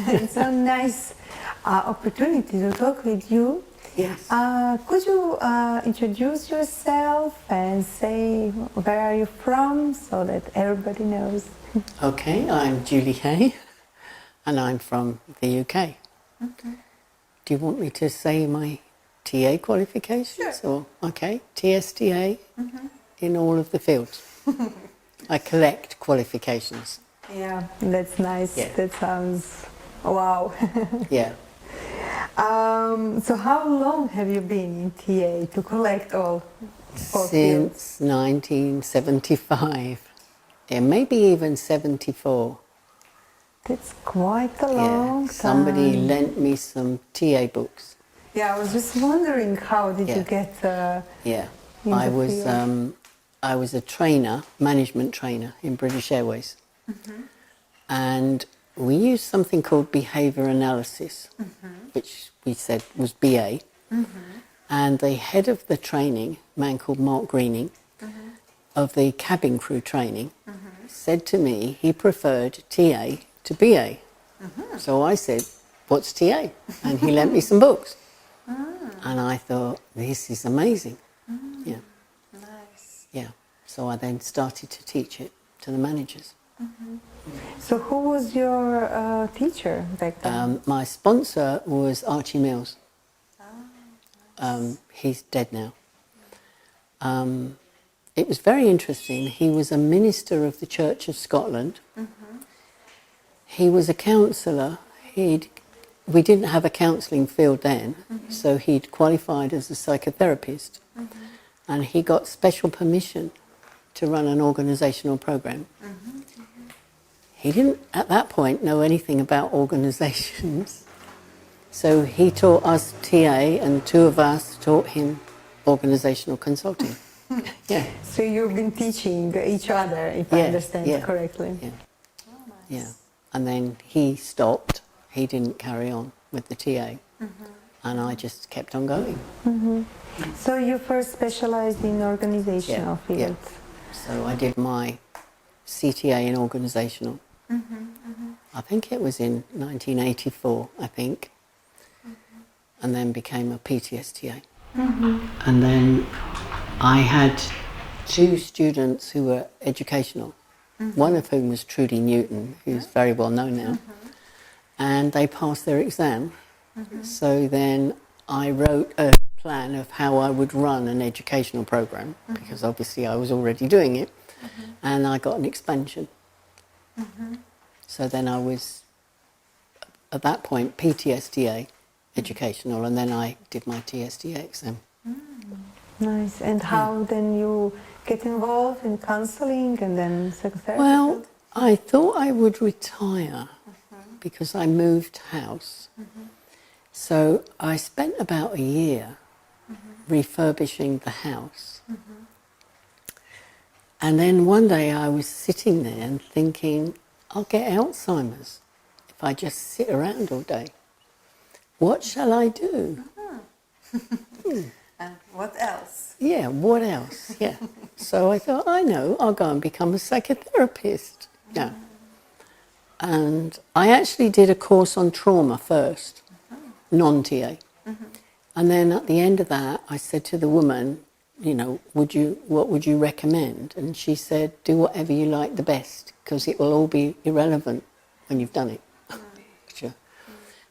It's a nice opportunity to talk with you. Yes. Could you introduce yourself and say where are you from so that everybody knows? Okay, I'm Julie Hay and I'm from the UK. Okay. Do you want me to say my TA qualifications? Sure. Or, okay, TSTA in all of the fields. I collect qualifications. Yeah, that's nice. Yeah. That sounds wow. Yeah. So how long have you been in TA to collect all fields? Since 1975. Yeah, maybe even 74. That's quite a long time. Somebody lent me some TA books. Yeah, I was just wondering how did you get Yeah, in I the was field? I was a trainer, management trainer in British Airways, and we used something called behaviour analysis, which we said was BA. And the head of the training, a man called Mark Greening, of the cabin crew training, said to me he preferred TA to BA. So I said, "What's TA?" And he lent me some books. And I thought, this is amazing. Yeah. Nice. Yeah. So I then started to teach it to the managers. So who was your teacher back then? My sponsor was Archie Mills. He's dead now. It was very interesting. He was a minister of the Church of Scotland. He was a counsellor. We didn't have a counselling field then, so he'd qualified as a psychotherapist, and he got special permission to run an organisational programme. He didn't, at that point, know anything about organisations, so he taught us TA, and two of us taught him organisational consulting. Yeah. So you've been teaching each other, if I understand correctly. Yeah. Oh, nice. Yeah. And then he stopped. He didn't carry on with the TA, and I just kept on going. So you first specialized in organizational field. Yeah. So I did my CTA in organisational. I think it was in 1984, I think, and then became a PTSTA. And then I had two students who were educational, one of whom was Trudy Newton, who's very well known now. And they passed their exam. So then I wrote a plan of how I would run an educational program, because obviously I was already doing it, and I got an expansion. So then I was, at that point, PTSDA educational, and then I did my TSDA exam. Nice. And how then you get involved in counseling and then psychotherapy? Well, I thought I would retire because I moved house. So I spent about a year refurbishing the house. And then one day I was sitting there and thinking, I'll get Alzheimer's if I just sit around all day. What shall I do? And what else? Yeah, what else? Yeah. So I thought, I know, I'll go and become a psychotherapist. Yeah. And I actually did a course on trauma first, non-TA. And then at the end of that, I said to the woman, you know, what would you recommend? And she said, do whatever you like the best, because it will all be irrelevant when you've done it. Sure.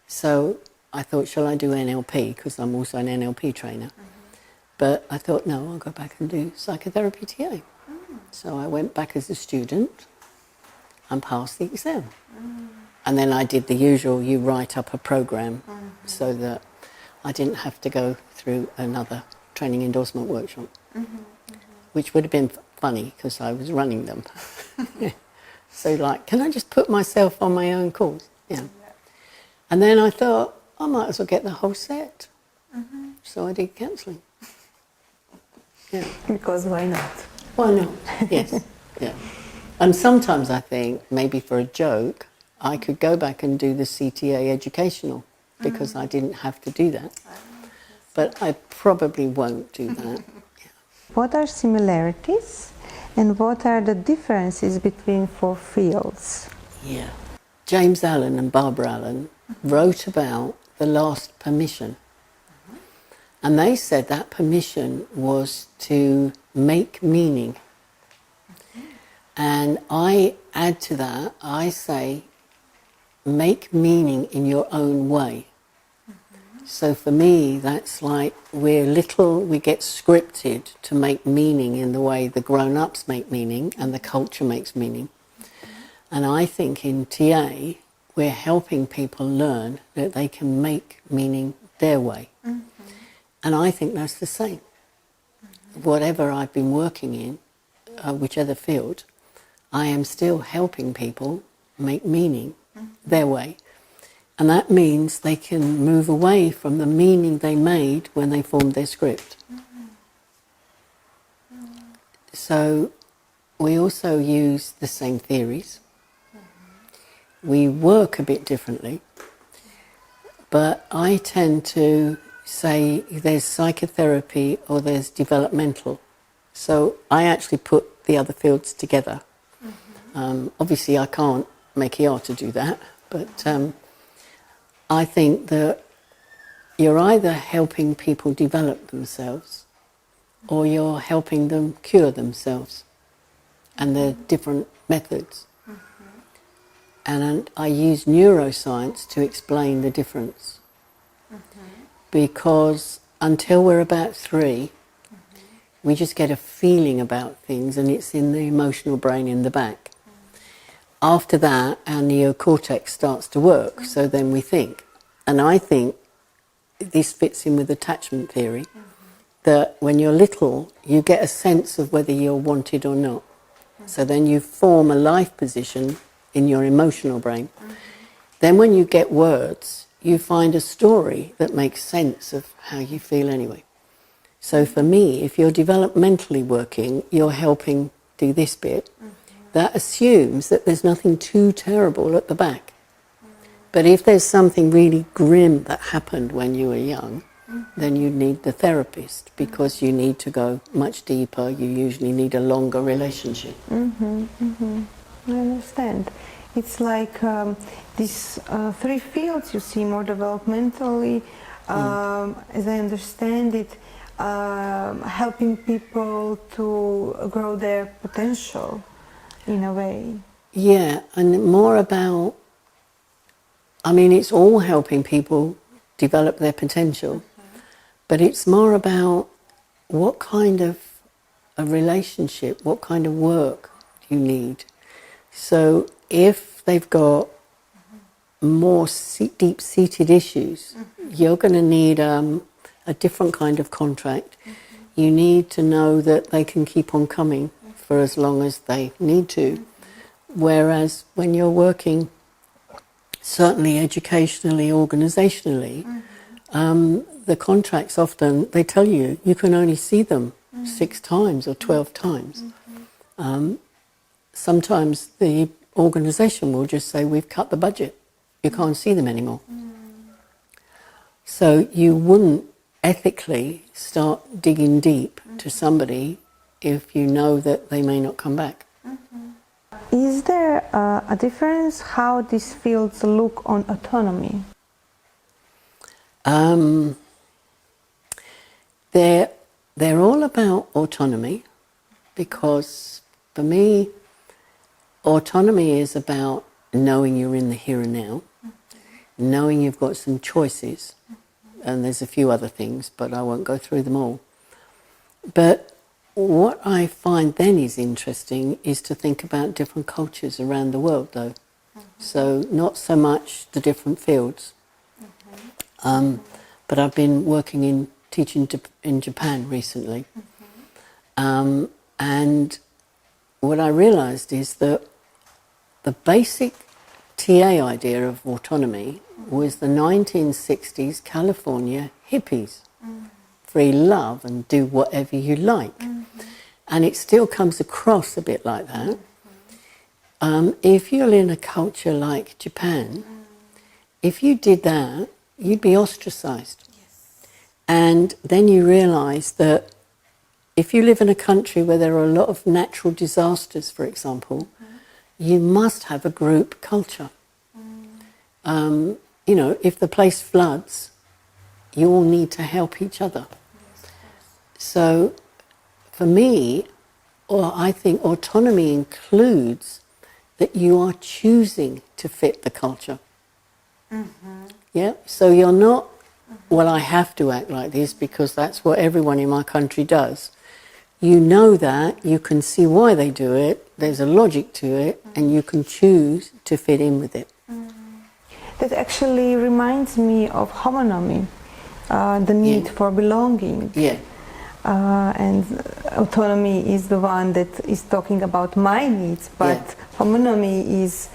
So I thought, shall I do NLP? Because I'm also an NLP trainer. But I thought, no, I'll go back and do psychotherapy TA. So I went back as a student and passed the exam. And then I did the usual, you write up a program so that I didn't have to go through another training endorsement workshop, which would have been funny because I was running them. So like, can I just put myself on my own course? Yeah. And then I thought, I might as well get the whole set. So I did counselling. Yeah. Because why not? Why not? Yes. Yeah. And sometimes I think, maybe for a joke, I could go back and do the CTA educational because I didn't have to do that. But I probably won't do that. Yeah. What are similarities and what are the differences between four fields? Yeah. James Allen and Barbara Allen wrote about the last permission. And they said that permission was to make meaning. And I add to that, I say, make meaning in your own way. So for me, that's like we're little, we get scripted to make meaning in the way the grown-ups make meaning and the culture makes meaning. And I think in TA, we're helping people learn that they can make meaning their way. And I think that's the same. Whatever I've been working in, whichever field, I am still helping people make meaning their way. And that means they can move away from the meaning they made when they formed their script. So we also use the same theories. We work a bit differently. But I tend to say there's psychotherapy or there's developmental. So I actually put the other fields together. Obviously I can't make EATA do that, but I think that you're either helping people develop themselves or you're helping them cure themselves. And there are different methods. And I use neuroscience to explain the difference. Because until we're about 3, we just get a feeling about things and it's in the emotional brain in the back. After that, our neocortex starts to work, so then we think. And I think this fits in with attachment theory, that when you're little, you get a sense of whether you're wanted or not. So then you form a life position in your emotional brain. Then when you get words, you find a story that makes sense of how you feel anyway. So for me, if you're developmentally working, you're helping do this bit. That assumes that there's nothing too terrible at the back. But if there's something really grim that happened when you were young, then you need the therapist because you need to go much deeper. You usually need a longer relationship. I understand. It's like these 3 fields you see more developmentally, as I understand it, helping people to grow their potential in a way. Yeah, and more about, I mean, it's all helping people develop their potential, but it's more about what kind of a relationship, what kind of work you need. So if they've got more deep-seated issues, you're going to need a different kind of contract. You need to know that they can keep on coming for as long as they need to. Whereas when you're working, certainly educationally, organisationally, the contracts often, they tell you, you can only see them 6 times or 12 times. Sometimes the organisation will just say, we've cut the budget. You can't see them anymore. So you wouldn't ethically start digging deep to somebody if you know that they may not come back. Is there a difference how these fields look on autonomy? They're all about autonomy because for me, autonomy is about knowing you're in the here and now, knowing you've got some choices, and there's a few other things, but I won't go through them all. But what I find then is interesting is to think about different cultures around the world, though. So not so much the different fields, but I've been working in teaching in Japan recently, and what I realised is that the basic TA idea of autonomy was the 1960s California hippies. Free love and do whatever you like. And it still comes across a bit like that. If you're in a culture like Japan, if you did that, you'd be ostracized. And then you realise that if you live in a country where there are a lot of natural disasters, for example, you must have a group culture. You know, if the place floods, you all need to help each other. So for me, or I think autonomy includes that you are choosing to fit the culture. Yeah, so you're not, well, I have to act like this because that's what everyone in my country does. You know that, you can see why they do it, there's a logic to it, and you can choose to fit in with it. That actually reminds me of autonomy, the need for belonging. Yeah. And autonomy is the one that is talking about my needs, but autonomy is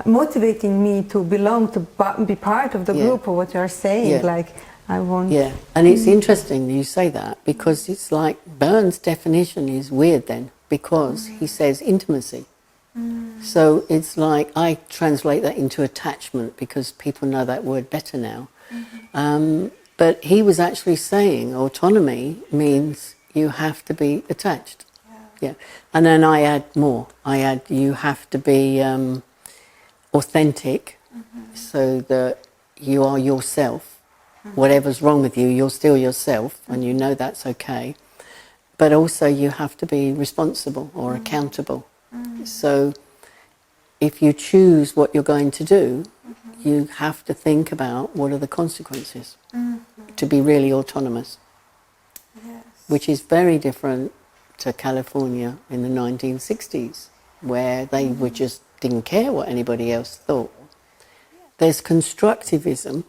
motivating me to belong, to be part of the group of what you're saying. Like, I want. Yeah, and it's interesting you say that because it's like Burns' definition is weird then because he says intimacy. So it's like I translate that into attachment because people know that word better now. But he was actually saying autonomy means you have to be attached. Yeah. And then I add more. I add you have to be authentic so that you are yourself. Whatever's wrong with you, you're still yourself and you know that's okay. But also you have to be responsible or accountable. So if you choose what you're going to do, you have to think about what are the consequences to be really autonomous, which is very different to California in the 1960s, where they were just didn't care what anybody else thought. There's constructivism,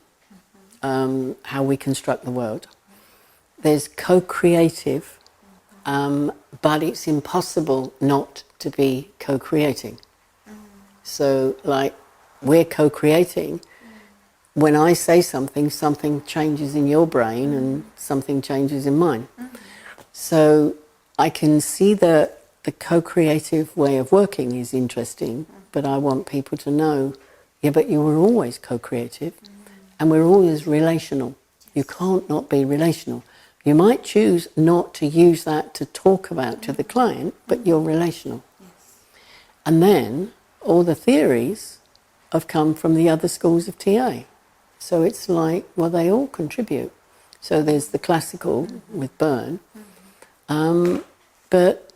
how we construct the world. There's co-creative, but it's impossible not to be co-creating. So, like, we're co-creating. When I say something, something changes in your brain and something changes in mine. So I can see that the co-creative way of working is interesting, but I want people to know, yeah, but you were always co-creative and we're always relational. You can't not be relational. You might choose not to use that to talk about to the client, but you're relational. And then all the theories have come from the other schools of TA. So it's like, well, they all contribute. So there's the classical with Byrne, but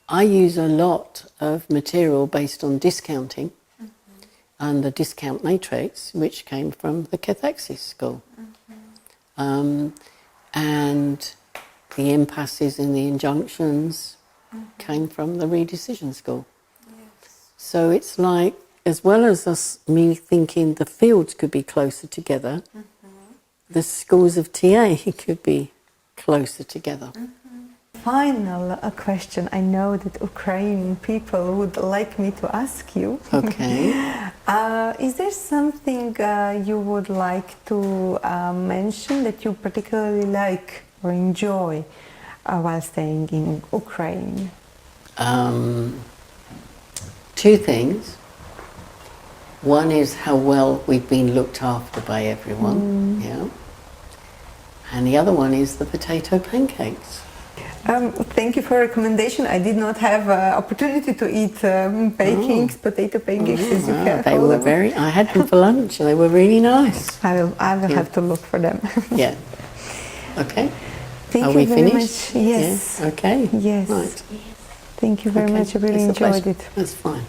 I use a lot of material based on discounting and the discount matrix, which came from the Cherkasy school. And the impasses in the injunctions came from the redecision school. So it's like, as well as me thinking the fields could be closer together, the schools of TA could be closer together. Final question. I know that Ukrainian people would like me to ask you. Okay. Is there something you would like to mention that you particularly like or enjoy while staying in Ukraine? Two things. One is how well we've been looked after by everyone, and the other one is the potato pancakes. Thank you for your recommendation. I did not have opportunity to eat potato pancakes as you have. They were I had them for lunch and they were really nice. I will have to look for them. Yeah. Okay. Thank Are you we very finished? much. Yes. Yeah. Okay. Yes. Right. Thank you very much. I really enjoyed it. That's fine.